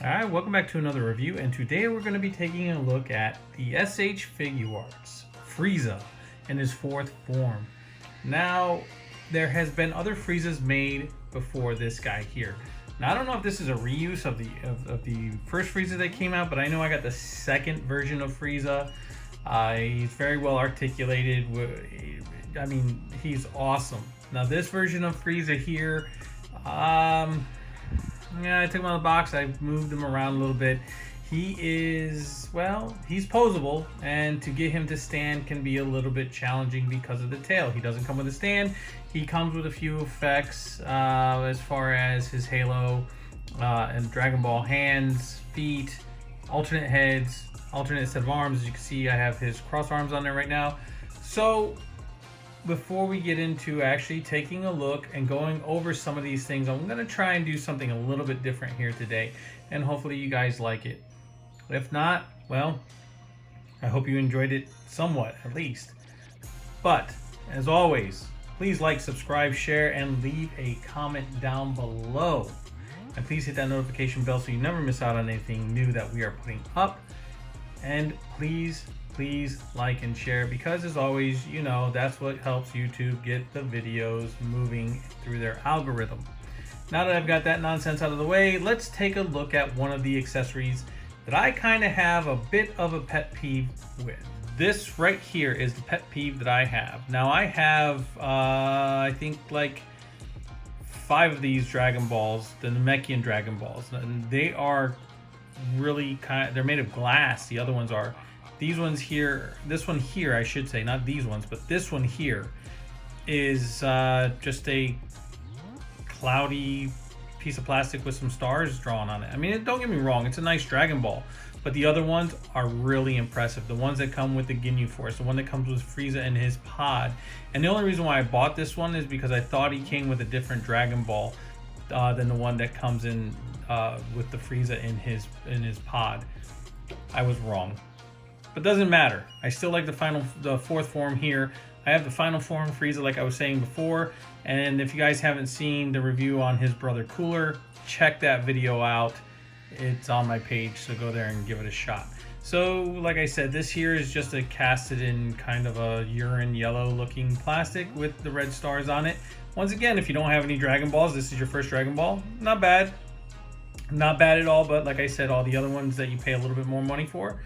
Alright, welcome back to another review, and today we're going to be taking a look at the S.H.Figuarts Frieza in his fourth form. Now, there has been other Friezas made before this guy here. Now, I don't know if this is a reuse of the first Frieza that came out, but I know I got the second version of Frieza. He's very well articulated. I mean, he's awesome. Now, this version of Frieza here, yeah, I took him out of the box. I moved him around a little bit. He is, well, he's posable, and to get him to stand can be a little bit challenging because of the tail. He doesn't come with a stand. He comes with a few effects as far as his halo and Dragon Ball hands, feet, alternate heads, alternate set of arms. As you can see, I have his cross arms on there right now. So before we get into actually taking a look and going over some of these things, I'm going to try and do something a little bit different here today, and hopefully you guys like it. If not, well, I hope you enjoyed it somewhat, at least. But as always, please like, subscribe, share, and leave a comment down below. And please hit that notification bell so you never miss out on anything new that we are putting up. And please like and share, because as always, you know, that's what helps YouTube get the videos moving through their algorithm. Now that I've got that nonsense out of the way, let's take a look at one of the accessories that I kind of have a bit of a pet peeve with. This right here is the pet peeve that I have. Now I have I think like 5 of these Dragon Balls, the Namekian Dragon Balls, and they are really they're made of glass. The other ones are. These ones here, this one here, I should say, not these ones, but this one here is just a cloudy piece of plastic with some stars drawn on it. I mean, don't get me wrong, it's a nice Dragon Ball, but the other ones are really impressive. The ones that come with the Ginyu Force, the one that comes with Frieza and his pod. And the only reason why I bought this one is because I thought he came with a different Dragon Ball than the one that comes in with the Frieza in his pod. I was wrong. But doesn't matter. I still like the fourth form here. I have the final form Frieza, like I was saying before. And if you guys haven't seen the review on his brother Cooler, check that video out. It's on my page, so go there and give it a shot. So, like I said, this here is just a casted in kind of a urine yellow looking plastic with the red stars on it. Once again, if you don't have any Dragon Balls, this is your first Dragon Ball. Not bad. Not bad at all, but like I said, all the other ones that you pay a little bit more money for,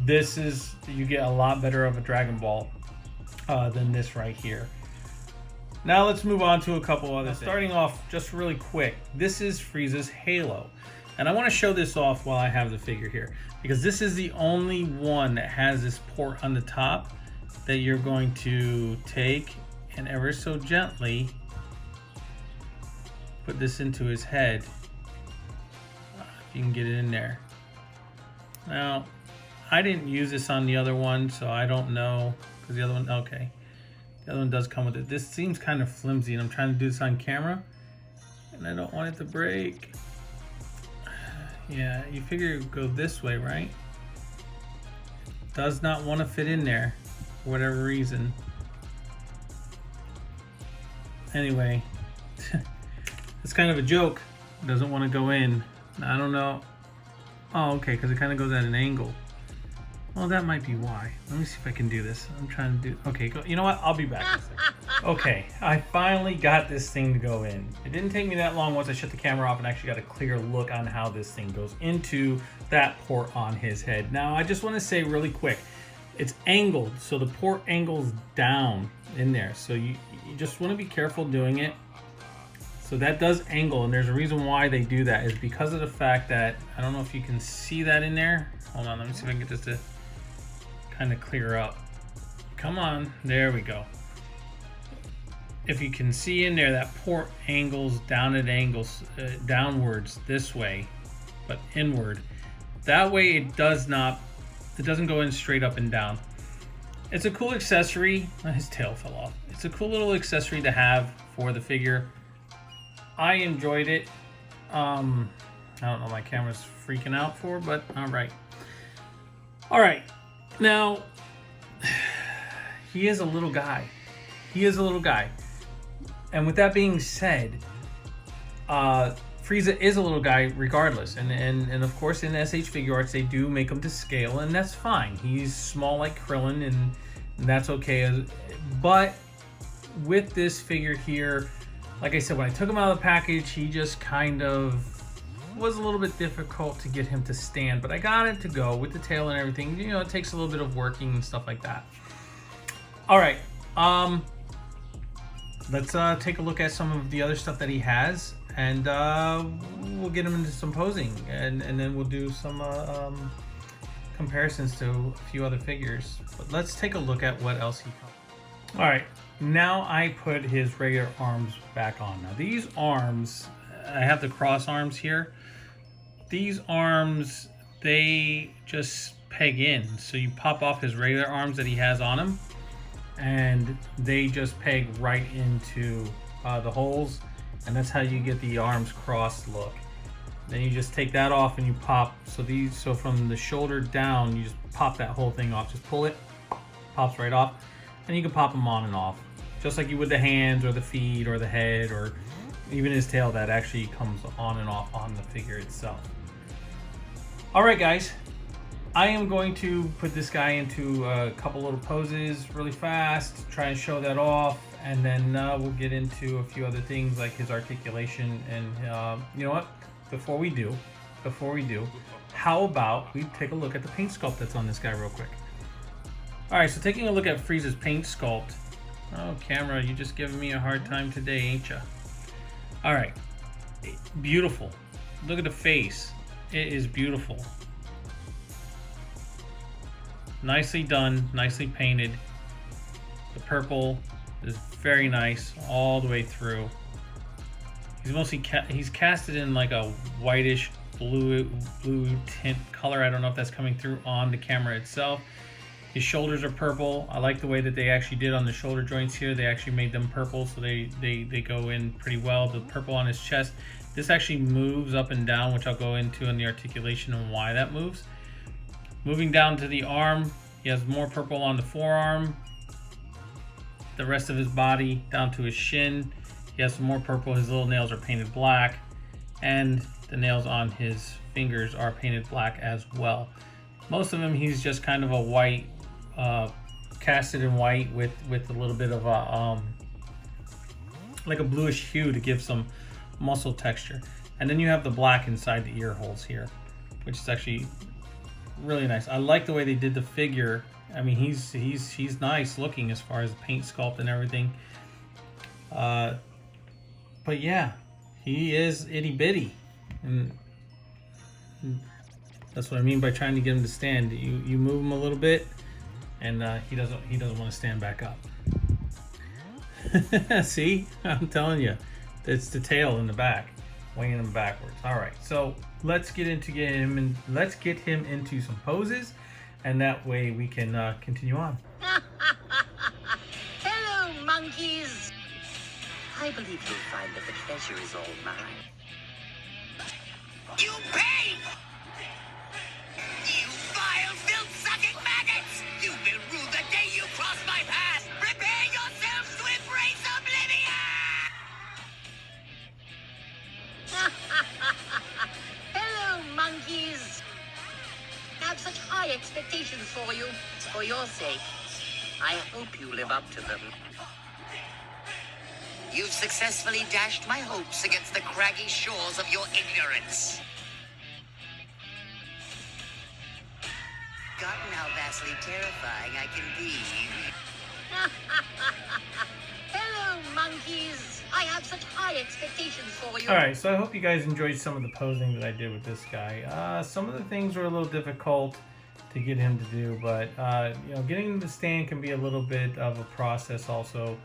this is, you get a lot better of a Dragon Ball than this right here. Now let's move on to a couple other things. Starting off just really quick, this is Frieza's halo. And I want to show this off while I have the figure here, because this is the only one that has this port on the top that you're going to take and ever so gently put this into his head. If you can get it in there. Now, I didn't use this on the other one, so I don't know, because the other one, okay. The other one does come with it. This seems kind of flimsy, and I'm trying to do this on camera, and I don't want it to break. Yeah, you figure it would go this way, right? Does not want to fit in there, for whatever reason. Anyway, it's kind of a joke. It doesn't want to go in. I don't know. Oh, okay, because it kind of goes at an angle. Well, that might be why. Let me see if I can do this. I'm trying to do... Okay, you know what? I'll be back in a second. Okay, I finally got this thing to go in. It didn't take me that long once I shut the camera off and actually got a clear look on how this thing goes into that port on his head. Now, I just want to say really quick, it's angled, so the port angles down in there. So you just want to be careful doing it. So that does angle, and there's a reason why they do that, is because of the fact that, I don't know if you can see that in there. Hold on, let me see if I can get this to kind of clear up. Come on, there we go. If you can see in there, that port angles down at angles downwards this way, but inward. That way it doesn't go in straight up and down. It's a cool accessory. His tail fell off. It's a cool little accessory to have for the figure. I enjoyed it. I don't know, my camera's freaking out for, but all right. All right. Now, he is a little guy. He is a little guy. And with that being said, Frieza is a little guy regardless, and of course in S.H.Figuarts they do make him to scale, and that's fine. He's small like Krillin, and that's okay. But with this figure here, like I said, when I took him out of the package, he just kind of was a little bit difficult to get him to stand, but I got it to go with the tail and everything. You know, it takes a little bit of working and stuff like that. All right, let's take a look at some of the other stuff that he has, and we'll get him into some posing, and then we'll do some comparisons to a few other figures. But let's take a look at what else he comes. All right, now I put his regular arms back on. Now these arms, I have the cross arms here. These arms, they just peg in. So you pop off his regular arms that he has on him, and they just peg right into the holes, and that's how you get the arms crossed look. Then you just take that off and you pop. So from the shoulder down, you just pop that whole thing off. Just pull it, pops right off, and you can pop them on and off, just like you would the hands or the feet or the head or even his tail. That actually comes on and off on the figure itself. All right, guys, I am going to put this guy into a couple little poses really fast, try and show that off, and then we'll get into a few other things like his articulation. And you know what? Before we do, how about we take a look at the paint sculpt that's on this guy real quick. All right, so taking a look at Frieza's paint sculpt. Oh, camera, you just giving me a hard time today, ain't ya? All right, beautiful. Look at the face. It is beautiful. Nicely done, nicely painted. The purple is very nice all the way through. He's mostly he's casted in like a whitish blue tint color. I don't know if that's coming through on the camera itself. His shoulders are purple. I like the way that they actually did on the shoulder joints here. They actually made them purple, so they go in pretty well. The purple on his chest. This actually moves up and down, which I'll go into in the articulation and why that moves. Moving down to the arm, he has more purple on the forearm. The rest of his body down to his shin, he has some more purple. His little nails are painted black, and the nails on his fingers are painted black as well. Most of him, he's just kind of a white, casted in white with a little bit of a like a bluish hue to give some muscle texture. And then you have the black inside the ear holes here, which is actually really nice. I like the way they did the figure. I mean, he's nice looking as far as paint sculpt and everything. But yeah, he is itty bitty, and that's what I mean by trying to get him to stand. You move him a little bit, and he doesn't want to stand back up. See, I'm telling you. It's the tail in the back, weighing him backwards. All right, so let's get him into some poses, and that way we can continue on. Hello, monkeys. I believe you'll find that the pleasure is all mine. You pay! You vile, filth-sucking maggots! You will rue the day you cross my path. Prepare yourselves to embrace oblivion! Hello, monkeys. I have such high expectations for you. For your sake, I hope you live up to them. You've successfully dashed my hopes against the craggy shores of your ignorance. Gotten how vastly terrifying I can be. Hello, monkeys. I have such high expectations for you. All right, so I hope you guys enjoyed some of the posing that I did with this guy. Some of the things were a little difficult to get him to do, but you know, getting him to stand can be a little bit of a process also.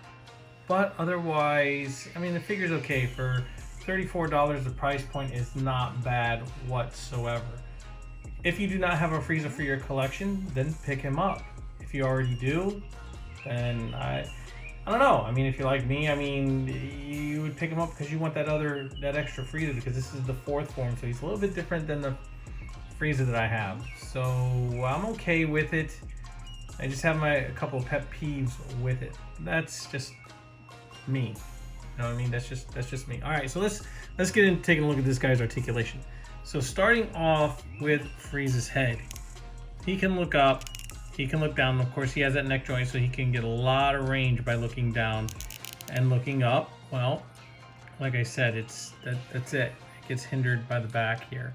But otherwise, I mean, the figure's okay. For $34, the price point is not bad whatsoever. If you do not have a Frieza for your collection, then pick him up. If you already do, then I don't know. I mean, if you're like me, I mean, you would pick him up because you want that extra Frieza, because this is the 4th form, so he's a little bit different than the Frieza that I have. So I'm okay with it. I just have a couple of pet peeves with it. That's just me. You know what I mean? That's just me. All right, so let's get into taking a look at this guy's articulation. So starting off with Frieza's head, he can look up, he can look down. Of course, he has that neck joint, so he can get a lot of range by looking down and looking up. Well, like I said, that's it. It gets hindered by the back here.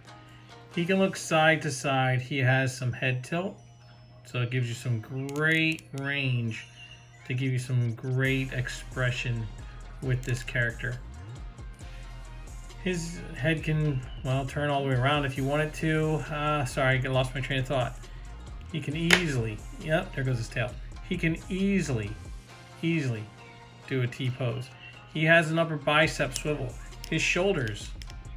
He can look side to side. He has some head tilt, so it gives you some great range to give you some great expression with this character. His head can, well, turn all the way around if you want it to. Sorry, I lost my train of thought. He can easily, yep, there goes his tail. He can easily do a T-pose. He has an upper bicep swivel. His shoulders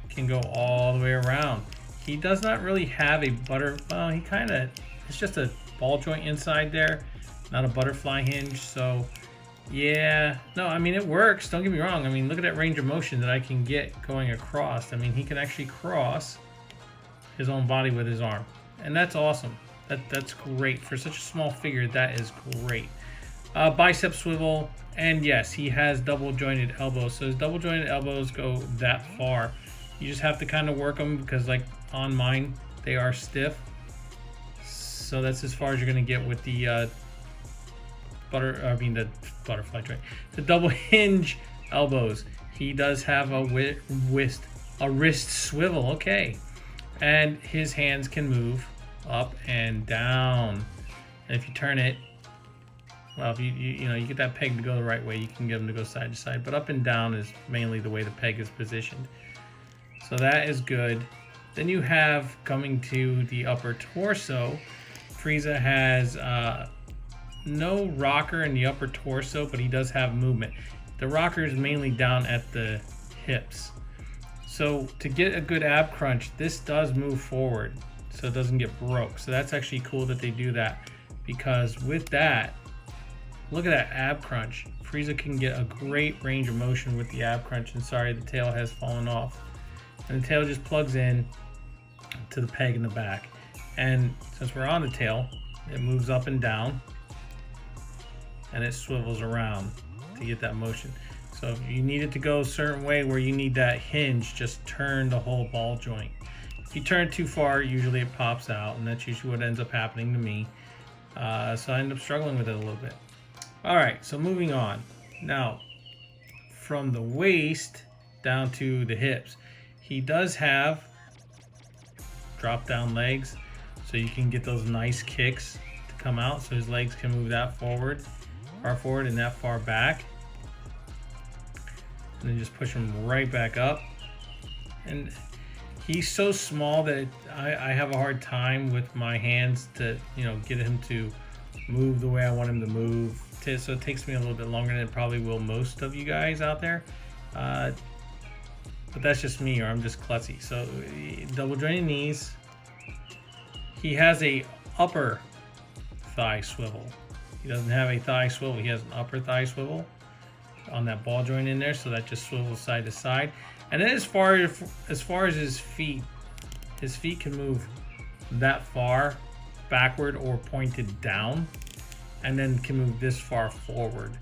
can go all the way around. He does not really have a well, he kind of, it's just a ball joint inside there, not a butterfly hinge. So yeah, no, I mean, it works. Don't get me wrong. I mean, look at that range of motion that I can get going across. I mean, he can actually cross his own body with his arm, and that's awesome. That's great for such a small figure. That is great. Bicep swivel, and yes, he has double jointed elbows. So his double jointed elbows go that far. You just have to kind of work them because, like on mine, they are stiff. So that's as far as you're gonna get with the the butterfly joint. The double hinge elbows. He does have a wrist swivel. Okay, and his hands can move up and down. And if you turn it, well, if you know, you get that peg to go the right way, you can get them to go side to side. But up and down is mainly the way the peg is positioned. So that is good. Then you have, coming to the upper torso, Frieza has no rocker in the upper torso, but he does have movement. The rocker is mainly down at the hips. So to get a good ab crunch, this does move forward so it doesn't get broke. So that's actually cool that they do that, because with that, look at that ab crunch. Frieza can get a great range of motion with the ab crunch. And sorry, the tail has fallen off. And the tail just plugs in to the peg in the back. And since we're on the tail, it moves up and down, and it swivels around to get that motion. So if you need it to go a certain way where you need that hinge, just turn the whole ball joint. If you turn it too far, usually it pops out, and that's usually what ends up happening to me. So I end up struggling with it a little bit. All right, so moving on. Now, from the waist down to the hips, he does have drop down legs, so you can get those nice kicks to come out, so his legs can move that far forward and that far back, and then just push him right back up. And he's so small that I have a hard time with my hands to, you know, get him to move the way I want him to move. So it takes me a little bit longer than it probably will most of you guys out there. But that's just me, or I'm just klutzy. So double jointed knees. He has a upper thigh swivel. He doesn't have a thigh swivel. He has an upper thigh swivel on that ball joint in there, so that just swivels side to side. And then as far as his feet can move that far backward or pointed down, and then can move this far forward.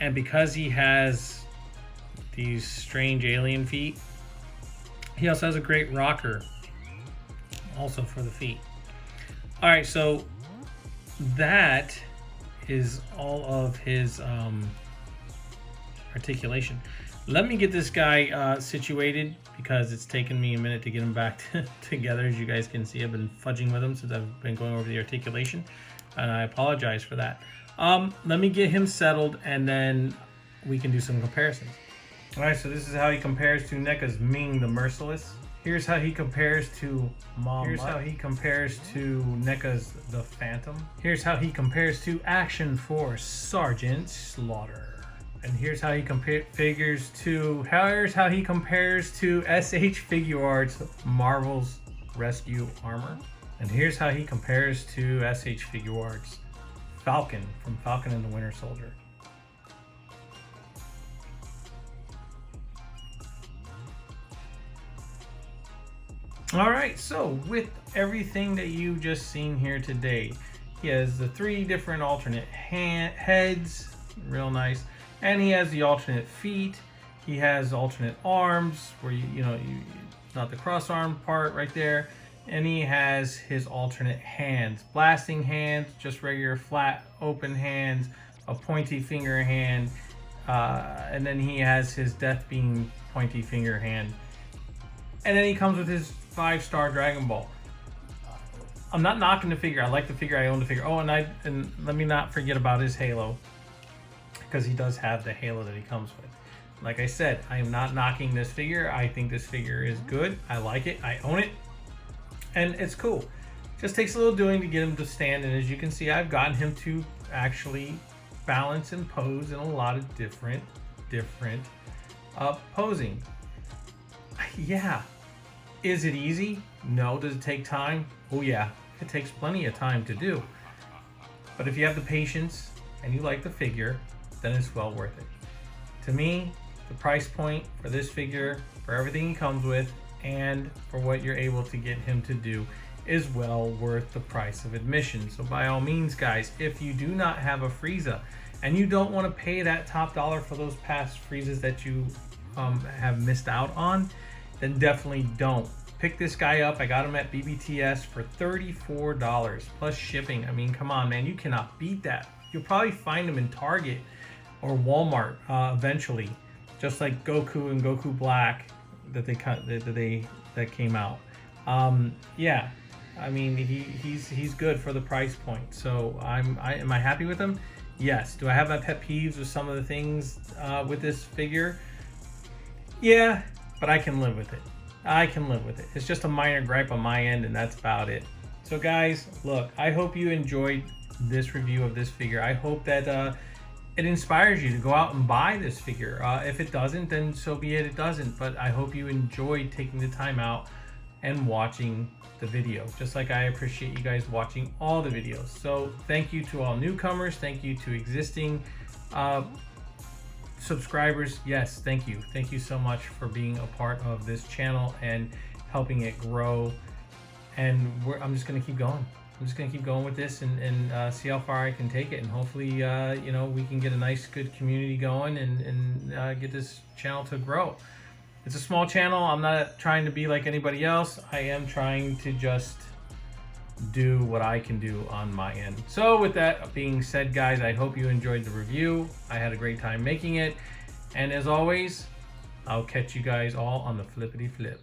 And because he has these strange alien feet, he also has a great rocker also for the feet. All right, so that is all of his articulation. Let me get this guy situated, because it's taken me a minute to get him back together. As you guys can see, I've been fudging with him since I've been going over the articulation, and I apologize for that. Let me get him settled, and then we can do some comparisons. All right, so this is how he compares to NECA's Ming the Merciless. Here's how he compares to Mom. Here's how he compares to NECA's The Phantom. Here's how he compares to Action Force Sergeant Slaughter. And here's how he compares to S.H.Figuarts Marvel's Rescue Armor. And here's how he compares to S.H.Figuarts Falcon from Falcon and the Winter Soldier. All right, so with everything that you just seen here today, he has the 3 different alternate heads, real nice, and he has the alternate feet. He has alternate arms where not the cross arm part right there. And he has his alternate hands, blasting hands, just regular flat open hands, a pointy finger hand, and then he has his Death Beam pointy finger hand. And then he comes with his 5-star Dragon Ball. I'm not knocking the figure. I like the figure. I own the figure. Oh, and let me not forget about his Halo, because he does have the Halo that he comes with. Like I said, I am not knocking this figure. I think this figure is good. I like it. I own it. And it's cool. Just takes a little doing to get him to stand. And as you can see, I've gotten him to actually balance and pose in a lot of different posing. Yeah. Is it easy? No. Does it take time? Oh yeah. It takes plenty of time to do. But if you have the patience and you like the figure, then it's well worth it. To me, the price point for this figure, for everything he comes with, and for what you're able to get him to do, is well worth the price of admission. So by all means, guys, if you do not have a Frieza and you don't want to pay that top dollar for those past Friezas that you have missed out on, then definitely don't. Pick this guy up. I got him at BBTS for $34 plus shipping. I mean, come on, man, you cannot beat that. You'll probably find him in Target or Walmart eventually, just like Goku and Goku Black that came out. Yeah, I mean, he's good for the price point. So am I happy with him? Yes. Do I have my pet peeves with some of the things with this figure? Yeah, but I can live with it. I can live with it. It's just a minor gripe on my end, and that's about it. So guys, look, I hope you enjoyed this review of this figure. I hope that it inspires you to go out and buy this figure. If it doesn't, then so be it, it doesn't. But I hope you enjoyed taking the time out and watching the video, just like I appreciate you guys watching all the videos. So thank you to all newcomers. Thank you to existing subscribers. Yes, thank you. Thank you so much for being a part of this channel and helping it grow. And I'm just going to keep going. I'm just going to keep going with this and see how far I can take it. And hopefully, we can get a nice, good community going and get this channel to grow. It's a small channel. I'm not trying to be like anybody else. I am trying to just do what I can do on my end. So with that being said, guys, I hope you enjoyed the review. I had a great time making it. And as always, I'll catch you guys all on the flippity flip.